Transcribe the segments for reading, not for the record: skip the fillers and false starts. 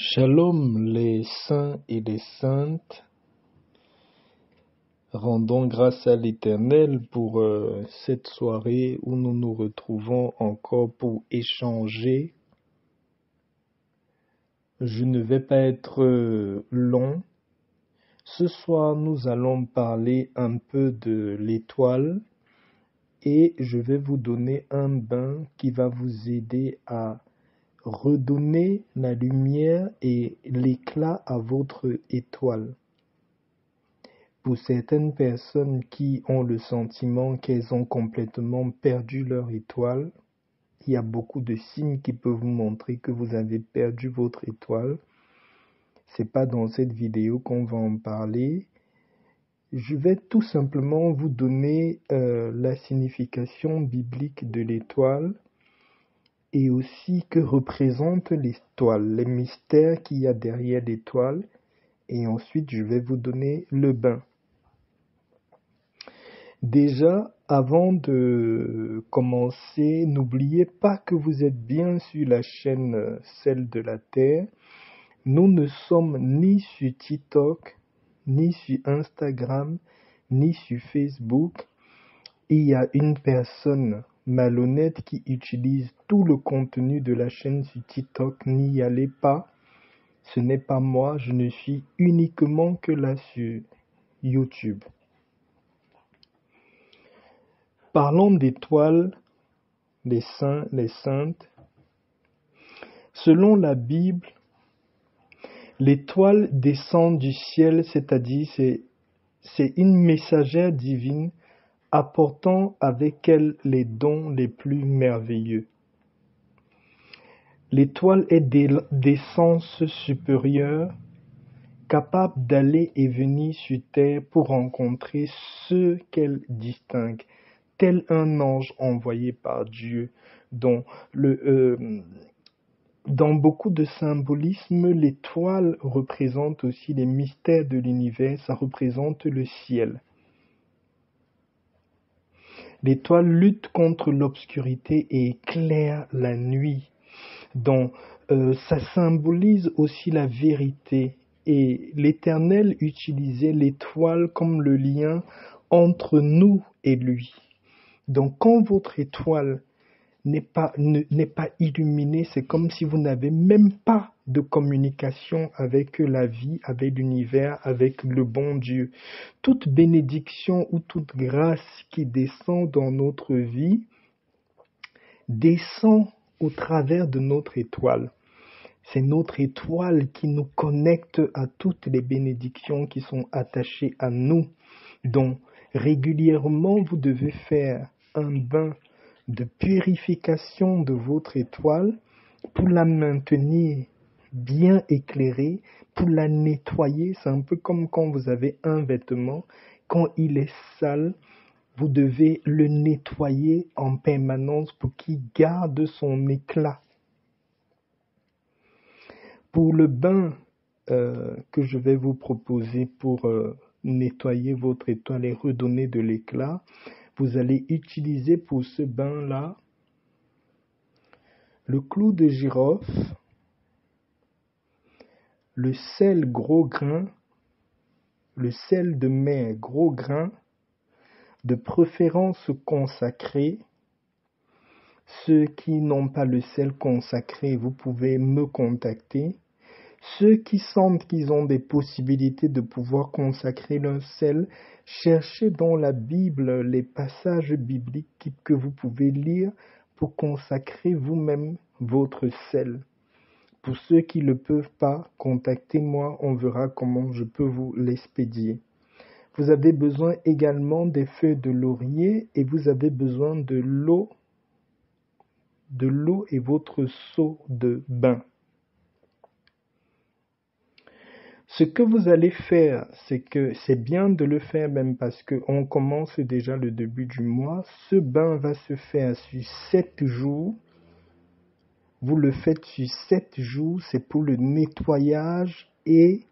Shalom les saints et les saintes, rendons grâce à l'Éternel pour cette soirée où nous nous retrouvons encore pour échanger. Je ne vais pas être long. Ce soir, nous allons parler un peu de l'étoile et je vais vous donner un bain qui va vous aider à redonner la lumière et l'éclat à votre étoile. Pour certaines personnes qui ont le sentiment qu'elles ont complètement perdu leur étoile, il y a beaucoup de signes qui peuvent vous montrer que vous avez perdu votre étoile. C'est pas dans cette vidéo qu'on va en parler. Je vais tout simplement vous donner la signification biblique de l'étoile et aussi que représente l'étoile, les mystères qu'il y a derrière l'étoile. Et ensuite, je vais vous donner le bain. Déjà, avant de commencer, n'oubliez pas que vous êtes bien sur la chaîne Celle de la Terre. Nous ne sommes ni sur TikTok, ni sur Instagram, ni sur Facebook. Il y a une personne malhonnête qui utilise tout le contenu de la chaîne sur TikTok. N'y allez pas. Ce n'est pas moi. Je ne suis uniquement que là sur YouTube. Parlons d'étoiles, les saints, les saintes. Selon la Bible, l'étoile descend du ciel, c'est-à-dire c'est une messagère divine apportant avec elle les dons les plus merveilleux. L'étoile est d'essence supérieure, capable d'aller et venir sur terre pour rencontrer ceux qu'elle distingue, tel un ange envoyé par Dieu. Dans beaucoup de symbolisme, l'étoile représente aussi les mystères de l'univers, ça représente le ciel. L'étoile lutte contre l'obscurité et éclaire la nuit. Donc, ça symbolise aussi la vérité. Et l'Éternel utilisait l'étoile comme le lien entre nous et lui. Donc, quand votre étoile n'est pas illuminée, c'est comme si vous n'avez même pas de communication avec la vie, avec l'univers, avec le bon Dieu. Toute bénédiction ou toute grâce qui descend dans notre vie descend au travers de notre étoile. C'est notre étoile qui nous connecte à toutes les bénédictions qui sont attachées à nous. Donc, régulièrement, vous devez faire un bain de purification de votre étoile pour la maintenir bien éclairée, pour la nettoyer. C'est un peu comme quand vous avez un vêtement, quand il est sale, vous devez le nettoyer en permanence pour qu'il garde son éclat. Pour le bain que je vais vous proposer pour nettoyer votre étoile et redonner de l'éclat, vous allez utiliser pour ce bain-là le clou de girofle, le sel gros grain, le sel de mer gros grain, de préférence consacré. Ceux qui n'ont pas le sel consacré, vous pouvez me contacter. Ceux qui sentent qu'ils ont des possibilités de pouvoir consacrer leur sel, cherchez dans la Bible les passages bibliques que vous pouvez lire pour consacrer vous-même votre sel. Pour ceux qui ne le peuvent pas, contactez-moi, on verra comment je peux vous l'expédier. Vous avez besoin également des feuilles de laurier et vous avez besoin de l'eau et votre seau de bain. Ce que vous allez faire, c'est que c'est bien de le faire même parce qu'on commence déjà le début du mois. Ce bain va se faire sur 7 jours. Vous le faites sur 7 jours, c'est pour le nettoyage et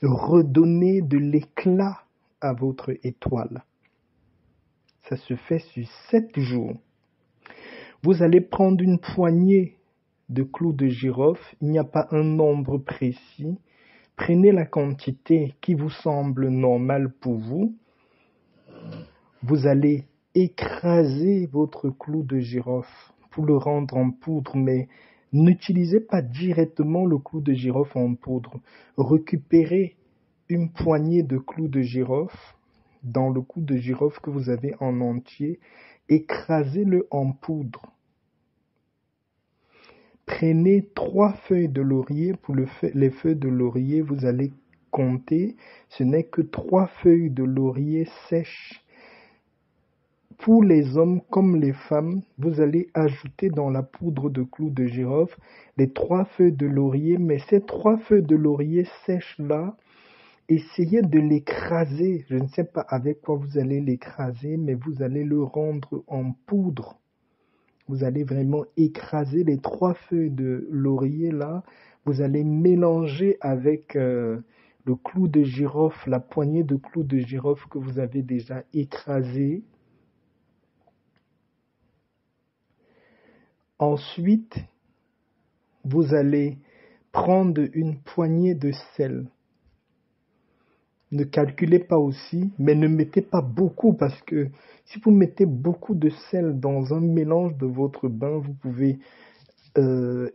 redonner de l'éclat à votre étoile. Ça se fait sur 7 jours. Vous allez prendre une poignée de clous de girofle. Il n'y a pas un nombre précis. Prenez la quantité qui vous semble normale pour vous. Vous allez écraser votre clou de girofle pour le rendre en poudre, mais n'utilisez pas directement le clou de girofle en poudre. Récupérez une poignée de clous de girofle dans le clou de girofle que vous avez en entier, écrasez-le en poudre. Prenez 3 feuilles de laurier. Pour les feuilles de laurier, vous allez compter. Ce n'est que 3 feuilles de laurier sèches. Pour les hommes comme les femmes, vous allez ajouter dans la poudre de clous de girofle les 3 feuilles de laurier. Mais ces 3 feuilles de laurier sèches-là, essayez de l'écraser. Je ne sais pas avec quoi vous allez l'écraser, mais vous allez le rendre en poudre. Vous allez vraiment écraser les 3 feuilles de laurier là. Vous allez mélanger avec le clou de girofle, la poignée de clous de girofle que vous avez déjà écrasé. Ensuite, vous allez prendre une poignée de sel. Ne calculez pas aussi, mais ne mettez pas beaucoup parce que si vous mettez beaucoup de sel dans un mélange de votre bain, vous pouvez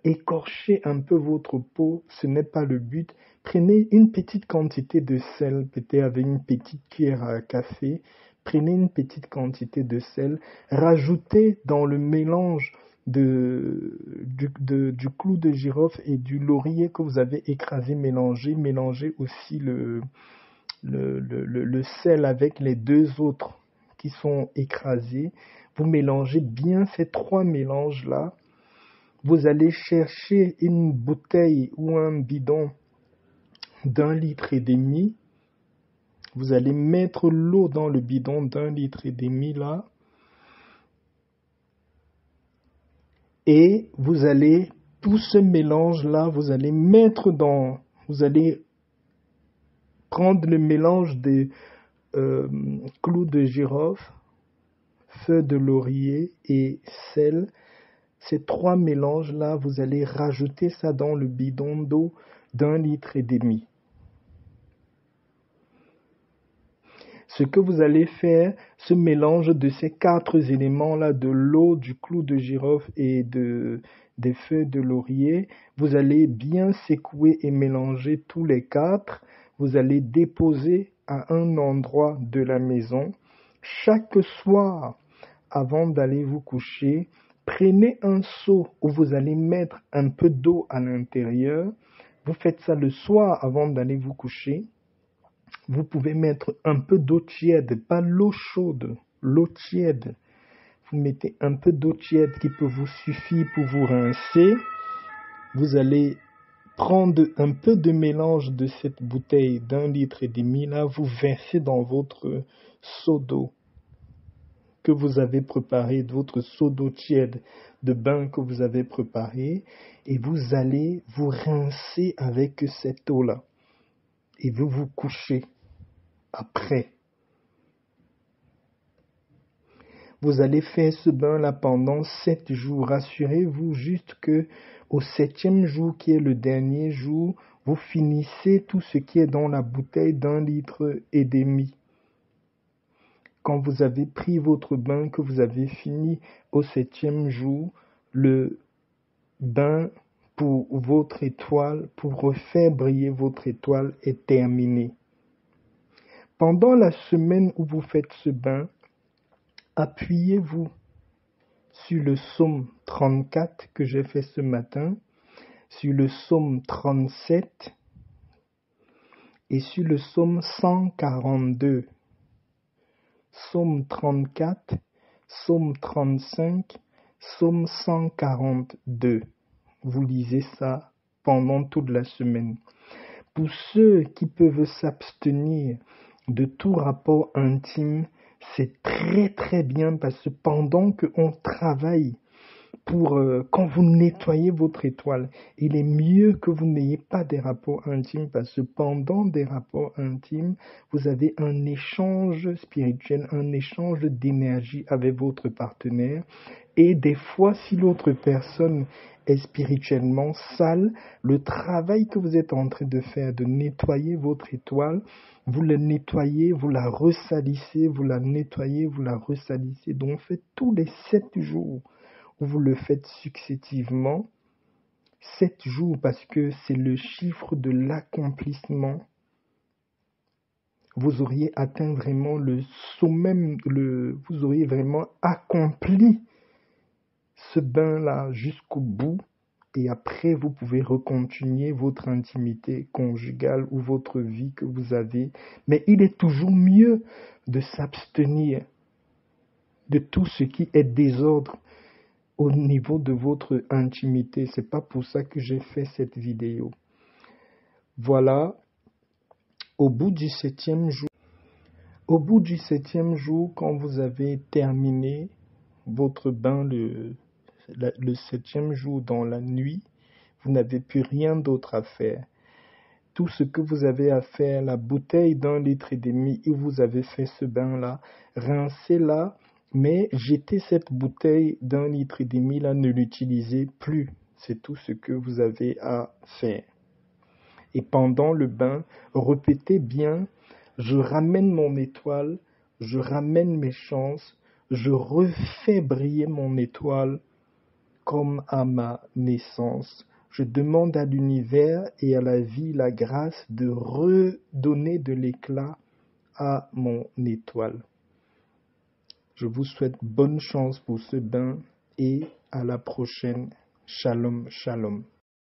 écorcher un peu votre peau. Ce n'est pas le but. Prenez une petite quantité de sel, peut-être avec une petite cuillère à café. Prenez une petite quantité de sel. Rajoutez dans le mélange du clou de girofle et du laurier que vous avez écrasé, mélangez aussi le sel avec les 2 autres qui sont écrasés. Vous mélangez bien ces 3 mélanges-là. Vous allez chercher une bouteille ou un bidon d'1,5 litre. Vous allez mettre l'eau dans le bidon d'1,5 litre là. Et vous allez, tout ce mélange-là, vous allez prendre le mélange des clous de girofle, feuilles de laurier et sel. Ces 3 mélanges-là, vous allez rajouter ça dans le bidon d'eau d'1,5 litre. Ce que vous allez faire, ce mélange de ces 4 éléments-là, de l'eau, du clou de girofle et des feuilles de laurier, vous allez bien secouer et mélanger tous les 4. Vous allez déposer à un endroit de la maison. Chaque soir, avant d'aller vous coucher, prenez un seau où vous allez mettre un peu d'eau à l'intérieur. Vous faites ça le soir avant d'aller vous coucher. Vous pouvez mettre un peu d'eau tiède, pas l'eau chaude, l'eau tiède. Vous mettez un peu d'eau tiède qui peut vous suffire pour vous rincer. Vous allez prendre un peu de mélange de cette bouteille d'1,5 litre là, vous versez dans votre seau d'eau que vous avez préparé, votre seau d'eau tiède de bain que vous avez préparé, et vous allez vous rincer avec cette eau-là. Et vous vous couchez après. Vous allez faire ce bain-là pendant 7 jours. Rassurez-vous juste que au 7e jour, qui est le dernier jour, vous finissez tout ce qui est dans la bouteille d'1,5 litre. Quand vous avez pris votre bain, que vous avez fini au 7e jour, le bain pour votre étoile, pour refaire briller votre étoile, est terminé. Pendant la semaine où vous faites ce bain, appuyez-vous sur le psaume 34 que j'ai fait ce matin, sur le psaume 37 et sur le psaume 142. Psaume 34, psaume 35, psaume 142. Vous lisez ça pendant toute la semaine. Pour ceux qui peuvent s'abstenir de tout rapport intime, c'est très très bien parce que pendant qu'on travaille quand vous nettoyez votre étoile, il est mieux que vous n'ayez pas des rapports intimes parce que pendant des rapports intimes, vous avez un échange spirituel, un échange d'énergie avec votre partenaire Et des fois, si l'autre personne est spirituellement sale, le travail que vous êtes en train de faire, de nettoyer votre étoile, vous la nettoyez, vous la ressalissez, vous la nettoyez, vous la ressalissez. Donc, faites tous les 7 jours, où vous le faites successivement. 7 jours, parce que c'est le chiffre de l'accomplissement. Vous auriez atteint vraiment le sommet, vous auriez vraiment accompli ce bain-là jusqu'au bout. Et après, vous pouvez recontinuer votre intimité conjugale ou votre vie que vous avez. Mais il est toujours mieux de s'abstenir de tout ce qui est désordre au niveau de votre intimité. C'est pas pour ça que j'ai fait cette vidéo. Voilà, au bout du 7e jour, quand vous avez terminé votre bain le 7e jour dans la nuit, vous n'avez plus rien d'autre à faire. Tout ce que vous avez à faire, la bouteille d'1,5 litre où vous avez fait ce bain-là, rincez-la, mais jetez cette bouteille d'1,5 litre là, ne l'utilisez plus. C'est tout ce que vous avez à faire. Et pendant le bain, répétez bien, je ramène mon étoile, je ramène mes chances, je refais briller mon étoile comme à ma naissance. Je demande à l'univers et à la vie la grâce de redonner de l'éclat à mon étoile. Je vous souhaite bonne chance pour ce bain et à la prochaine. Shalom, shalom.